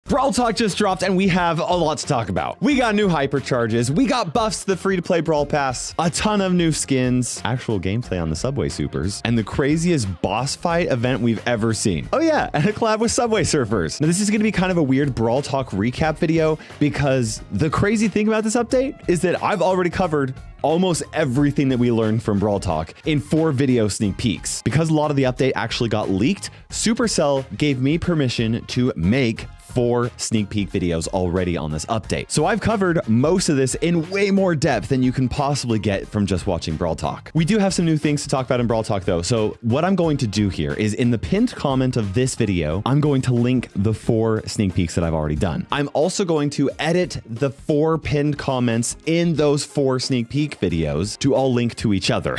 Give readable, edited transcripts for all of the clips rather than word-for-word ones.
Brawl Talk just dropped and we have a lot to talk about. We got new hypercharges, we got buffs to the free-to-play Brawl Pass, a ton of new skins, actual gameplay on the Subway Supers, and the craziest boss fight event we've ever seen. Oh yeah, and a collab with Subway Surfers. Now this is gonna be kind of a weird Brawl Talk recap video because the crazy thing about this update is that I've already covered almost everything that we learned from Brawl Talk in 4 video sneak peeks. Because a lot of the update actually got leaked, Supercell gave me permission to make 4 sneak peek videos already on this update. So I've covered most of this in way more depth than you can possibly get from just watching Brawl Talk. We do have some new things to talk about in Brawl Talk though. So what I'm going to do here is in the pinned comment of this video, I'm going to link the 4 sneak peeks that I've already done. I'm also going to edit the 4 pinned comments in those 4 sneak peek videos to all link to each other.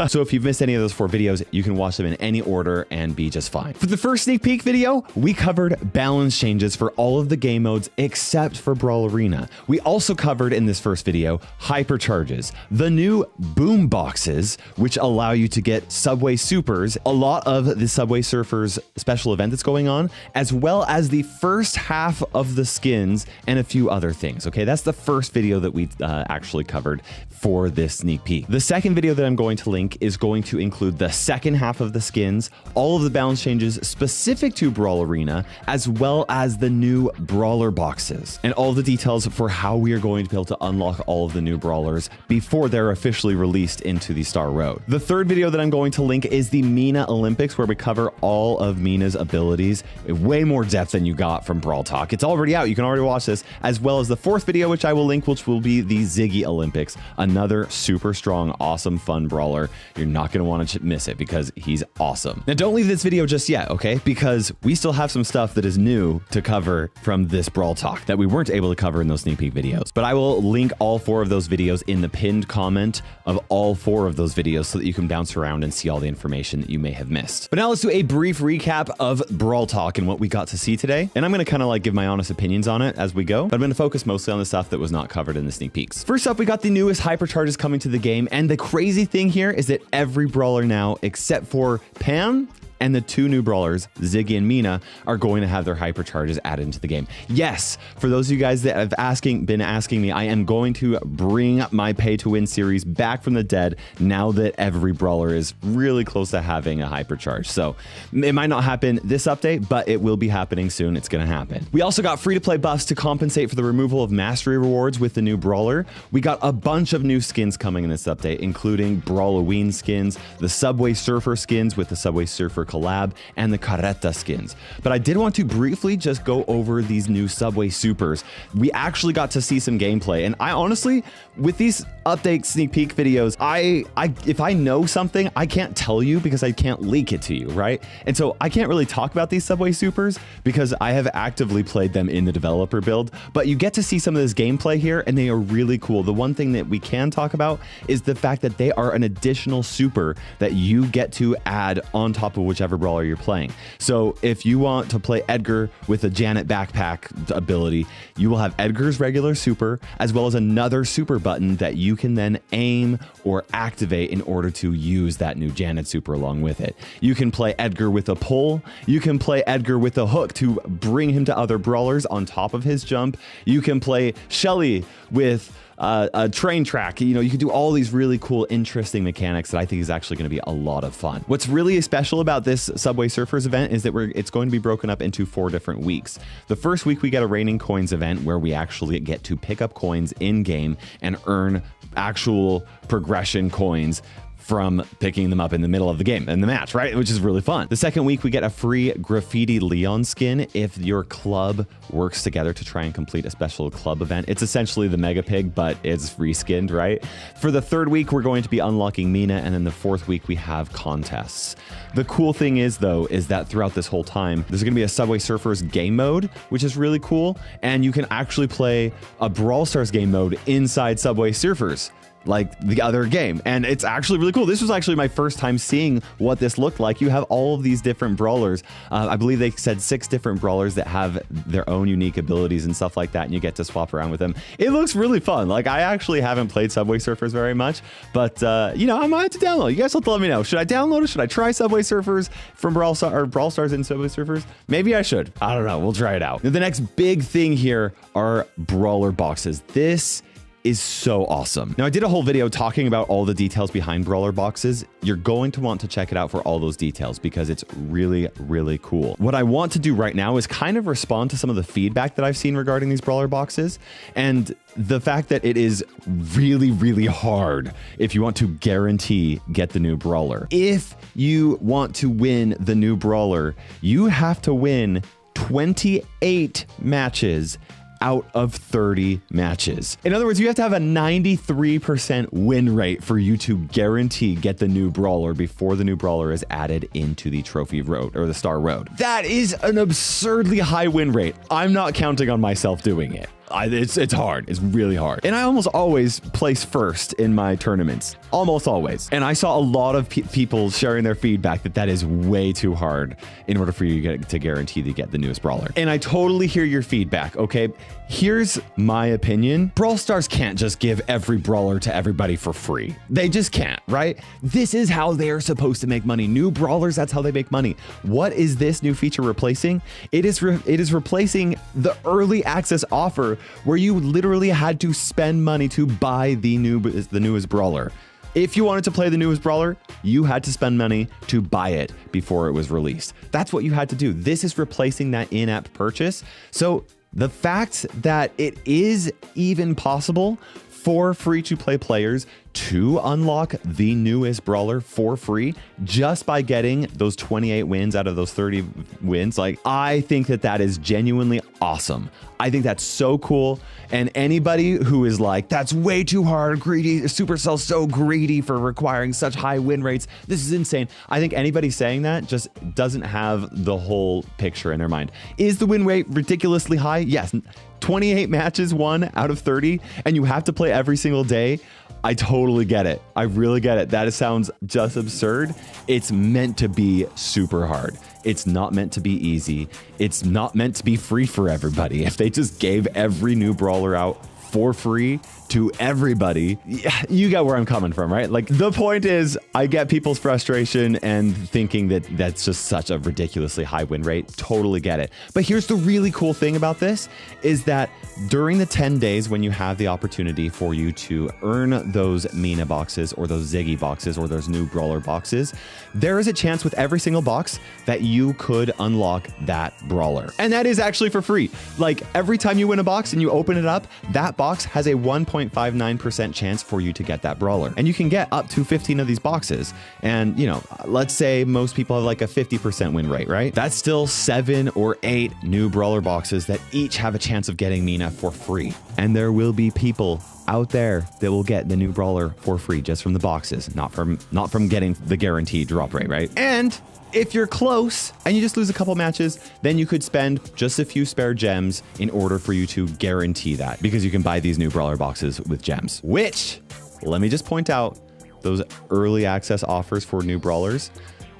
So if you've missed any of those 4 videos, you can watch them in any order and be just fine. For the first sneak peek video, we covered balance changes for all of the game modes except for Brawl Arena. We also covered in this first video hypercharges, the new boom boxes, which allow you to get Subway Supers, a lot of the Subway Surfers special event that's going on, as well as the first half of the skins and a few other things. Okay, that's the first video that we actually covered for this sneak peek. The second video that I'm going to link is going to include the second half of the skins, all of the balance changes specific to Brawl Arena, as well as the new brawler boxes and all the details for how we are going to be able to unlock all of the new brawlers before they're officially released into the Star Road. The third video that I'm going to link is the Mina Olympics, where we cover all of Mina's abilities in way more depth than you got from Brawl Talk. It's already out. You can already watch this, as well as the fourth video, which I will link, which will be the Ziggy Olympics, another super strong, awesome, fun brawler. You're not going to want to miss it because he's awesome. Now, don't leave this video just yet, okay? Because we still have some stuff that is new to cover from this Brawl Talk that we weren't able to cover in those sneak peek videos. But I will link all 4 of those videos in the pinned comment of all 4 of those videos so that you can bounce around and see all the information that you may have missed. But now let's do a brief recap of Brawl Talk and what we got to see today. And I'm going to kind of like give my honest opinions on it as we go, but I'm going to focus mostly on the stuff that was not covered in the sneak peeks. First up, we got the newest hypercharges coming to the game. And the crazy thing here is that every brawler now, except for Pam and the 2 new brawlers, Ziggy and Mina, are going to have their hypercharges added into the game. Yes, for those of you guys that have been asking me, I am going to bring my pay to win series back from the dead now that every brawler is really close to having a hypercharge. So it might not happen this update, but it will be happening soon. It's going to happen. We also got free-to-play buffs to compensate for the removal of mastery rewards with the new brawler. We got a bunch of new skins coming in this update, including Brawloween skins, the Subway Surfer skins with the Subway Surfer collab, and the Carreta skins. But I did want to briefly just go over these new Subway Supers. We actually got to see some gameplay, and I honestly, with these update sneak peek videos, if I know something, I can't tell you because I can't leak it to you, right? And so I can't really talk about these Subway Supers because I have actively played them in the developer build, but you get to see some of this gameplay here and they are really cool. The one thing that we can talk about is the fact that they are an additional super that you get to add on top of whichever brawler you're playing. So if you want to play Edgar with a Janet backpack ability, you will have Edgar's regular super as well as another super button that you can then aim or activate in order to use that new Janet super along with it. You can play Edgar with a pull. You can play Edgar with a hook to bring him to other brawlers on top of his jump. You can play Shelly with a train track. You know, you can do all these really cool, interesting mechanics that I think is actually going to be a lot of fun. What's really special about this Subway Surfers event is that it's going to be broken up into 4 different weeks. The first week we get a raining coins event where we actually get to pick up coins in game and earn actual progression coins from picking them up in the middle of the game in the match, right? Which is really fun. The second week, we get a free Graffiti Leon skin if your club works together to try and complete a special club event. It's essentially the Mega Pig, but it's reskinned, right? For the third week, we're going to be unlocking Mina, and then the fourth week, we have contests. The cool thing is, though, is that throughout this whole time, there's gonna be a Subway Surfers game mode, which is really cool, and you can actually play a Brawl Stars game mode inside Subway Surfers. like the other game. And it's actually really cool. This was actually my first time seeing what this looked like. You have all of these different brawlers. I believe they said 6 different brawlers that have their own unique abilities and stuff like that, and you get to swap around with them. It looks really fun. Like, I actually haven't played Subway Surfers very much, but you know, I might have to download. You guys have to let me know. Should I download it? Should I try Subway Surfers from Brawl Stars and Subway Surfers? Maybe I should. I don't know. We'll try it out. Now, the next big thing here are brawler boxes. This is so awesome. Now, I did a whole video talking about all the details behind brawler boxes. You're going to want to check it out for all those details because it's really, really cool. What I want to do right now is kind of respond to some of the feedback that I've seen regarding these brawler boxes and the fact that it is really, really hard if you want to guarantee get the new brawler. If you want to win the new brawler, you have to win 28 matches out of 30 matches. In other words, you have to have a 93% win rate for you to guarantee get the new brawler before the new brawler is added into the trophy road or the star road. That is an absurdly high win rate. I'm not counting on myself doing it. It's hard. It's really hard. And I almost always place first in my tournaments. Almost always. And I saw a lot of people sharing their feedback that is way too hard in order for you to guarantee to get the newest brawler. And I totally hear your feedback, okay? Here's my opinion. Brawl Stars can't just give every brawler to everybody for free. They just can't, right? This is how they're supposed to make money. New brawlers, that's how they make money. What is this new feature replacing? It is replacing the early access offer where you literally had to spend money to buy the newest brawler. If you wanted to play the newest brawler, you had to spend money to buy it before it was released. That's what you had to do. This is replacing that in-app purchase. So the fact that it is even possible for free-to-play players to unlock the newest brawler for free just by getting those 28 wins out of those 30 wins. Like, I think that is genuinely awesome. I think that's so cool. And anybody who is like, that's way too hard, greedy, Supercell's so greedy for requiring such high win rates, this is insane. I think anybody saying that just doesn't have the whole picture in their mind. Is the win rate ridiculously high? Yes. 28 matches won out of 30, and you have to play every single day. I totally get it. I really get it. That sounds just absurd. It's meant to be super hard. It's not meant to be easy. It's not meant to be free for everybody. If they just gave every new brawler out for free to everybody, you get where I'm coming from, right? Like, the point is, I get people's frustration and thinking that that's just such a ridiculously high win rate. Totally get it. But here's the really cool thing about this is that during the 10 days when you have the opportunity for you to earn those Mina boxes or those Ziggy boxes or those new brawler boxes, there is a chance with every single box that you could unlock that brawler. And that is actually for free. Like, every time you win a box and you open it up, that box has a 1.59% chance for you to get that brawler. And you can get up to 15 of these boxes. And, you know, let's say most people have like a 50% win rate, right? That's still 7 or 8 new brawler boxes that each have a chance of getting Mina for free. And there will be people out there that will get the new brawler for free just from the boxes, not from getting the guaranteed drop rate, right? And if you're close and you just lose a couple matches, then you could spend just a few spare gems in order for you to guarantee that, because you can buy these new brawler boxes with gems, which, let me just point out, those early access offers for new brawlers,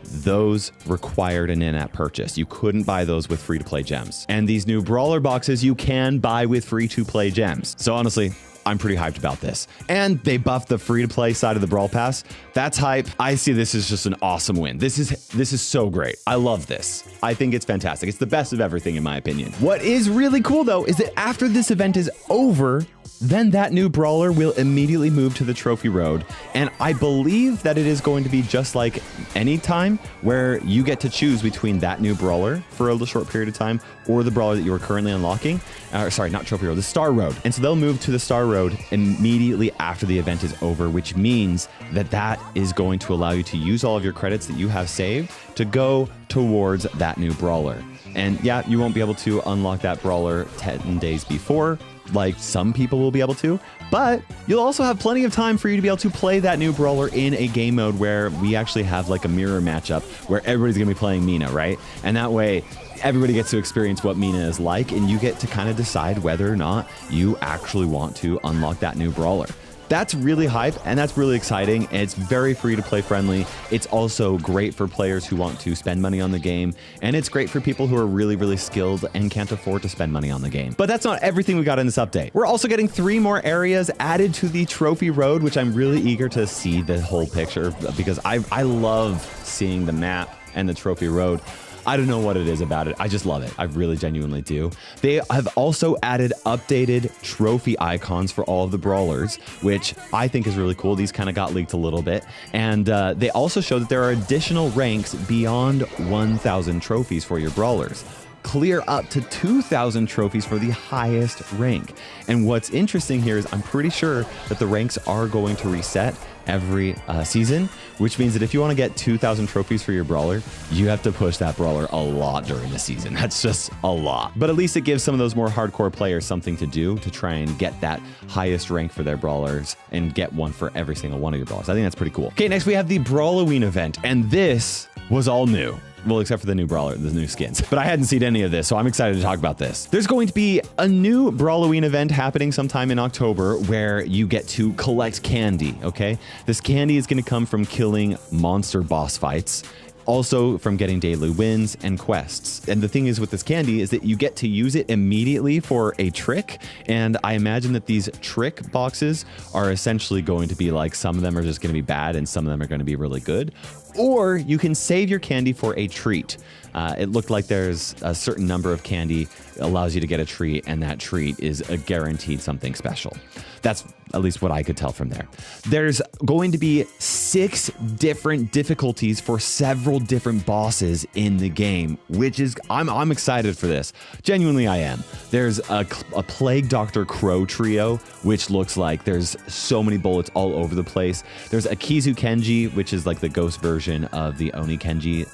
those required an in-app purchase. You couldn't buy those with free-to-play gems. And these new brawler boxes you can buy with free-to-play gems. So honestly, I'm pretty hyped about this. And they buffed the free-to-play side of the Brawl Pass. That's hype. I see this as just an awesome win. This is so great. I love this. I think it's fantastic. It's the best of everything in my opinion. What is really cool though is that after this event is over, then that new brawler will immediately move to the trophy road. And I believe that it is going to be just like any time where you get to choose between that new brawler for a short period of time or the brawler that you are currently unlocking. Sorry, not trophy road, the star road. And so they'll move to the star road immediately after the event is over, which means that that is going to allow you to use all of your credits that you have saved to go towards that new brawler. And yeah, you won't be able to unlock that brawler 10 days before, like some people will be able to, but you'll also have plenty of time for you to be able to play that new brawler in a game mode where we actually have like a mirror matchup where everybody's gonna be playing Mina, right? And that way everybody gets to experience what Mina is like, and you get to kind of decide whether or not you actually want to unlock that new brawler. That's really hype, and that's really exciting. And it's very free to play friendly. It's also great for players who want to spend money on the game, and it's great for people who are really, really skilled and can't afford to spend money on the game. But that's not everything we got in this update. We're also getting 3 more areas added to the trophy road, which I'm really eager to see the whole picture because I love seeing the map and the trophy road. I don't know what it is about it. I just love it. I really genuinely do. They have also added updated trophy icons for all of the brawlers, which I think is really cool. These kind of got leaked a little bit. And they also show that there are additional ranks beyond 1,000 trophies for your brawlers. Clear up to 2,000 trophies for the highest rank. And what's interesting here is I'm pretty sure that the ranks are going to reset every season, which means that if you want to get 2,000 trophies for your brawler, you have to push that brawler a lot during the season. That's just a lot. But at least it gives some of those more hardcore players something to do to try and get that highest rank for their brawlers and get one for every single one of your brawlers. I think that's pretty cool. Okay, next we have the Brawloween event, and this was all new. Well, except for the new brawler, the new skins. But I hadn't seen any of this, so I'm excited to talk about this. There's going to be a new Brawloween event happening sometime in October where you get to collect candy, okay? This candy is going to come from killing monster boss fights, also from getting daily wins and quests. And the thing is with this candy is that you get to use it immediately for a trick. And I imagine that these trick boxes are essentially going to be like, some of them are just going to be bad and some of them are going to be really good. Or you can save your candy for a treat. It looked like there's a certain number of candy allows you to get a treat, and that treat is a guaranteed something special. That's at least what I could tell from there. There's going to be 6 different difficulties for several different bosses in the game, which is, I'm excited for this. Genuinely, I am. There's a Plague Dr. Crow trio, which looks like there's so many bullets all over the place. There's a Kizu Kenji, which is like the ghost version of the Oni Kenji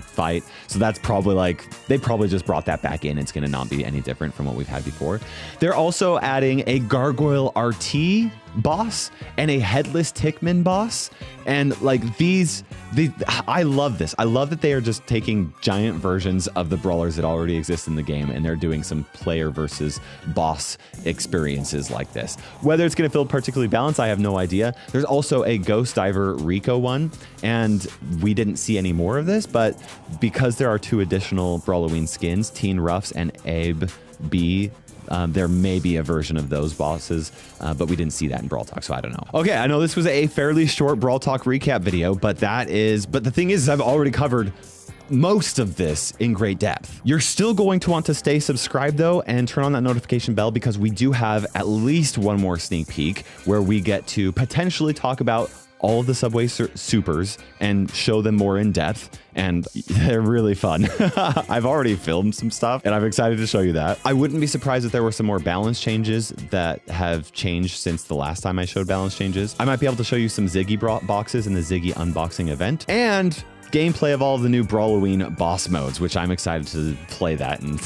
fight. So that's probably like, they probably just brought that back in. It's going to not be any different from what we've had before. They're also adding a Gargoyle RT boss and a Headless Tickman boss. And like I love this. I love that they are just taking giant versions of the brawlers that already exist in the game, and they're doing some player versus boss experiences like this. Whether it's going to feel particularly balanced, I have no idea. There's also a Ghost Diver Rico one, and we didn't see any more of this, but because there are 2 additional Brawloween skins, Teen Ruffs and Abe B, there may be a version of those bosses, but we didn't see that in Brawl Talk, so I don't know. Okay, I know this was a fairly short Brawl Talk recap video, but the thing is I've already covered most of this in great depth. You're still going to want to stay subscribed though, and turn on that notification bell, because we do have at least one more sneak peek where we get to potentially talk about all of the Subway Supers and show them more in depth, and they're really fun. I've already filmed some stuff, and I'm excited to show you that. I wouldn't be surprised if there were some more balance changes that have changed since the last time I showed balance changes. I might be able to show you some Ziggy boxes in the Ziggy unboxing event, and gameplay of all of the new Brawloween boss modes, which I'm excited to play that and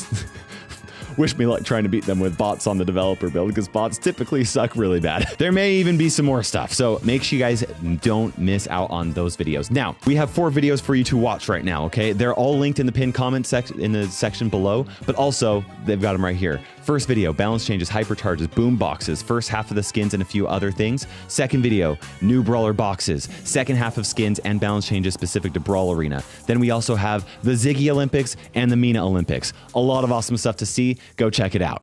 wish me luck trying to beat them with bots on the developer build, because bots typically suck really bad. There may even be some more stuff, so make sure you guys don't miss out on those videos. Now, we have 4 videos for you to watch right now, okay? They're all linked in the pinned comment section below, but also they've got them right here. First video, balance changes, hypercharges, boom boxes, first half of the skins and a few other things. Second video, new brawler boxes, second half of skins and balance changes specific to Brawl Arena. Then we also have the Ziggy Olympics and the Mina Olympics. A lot of awesome stuff to see. Go check it out.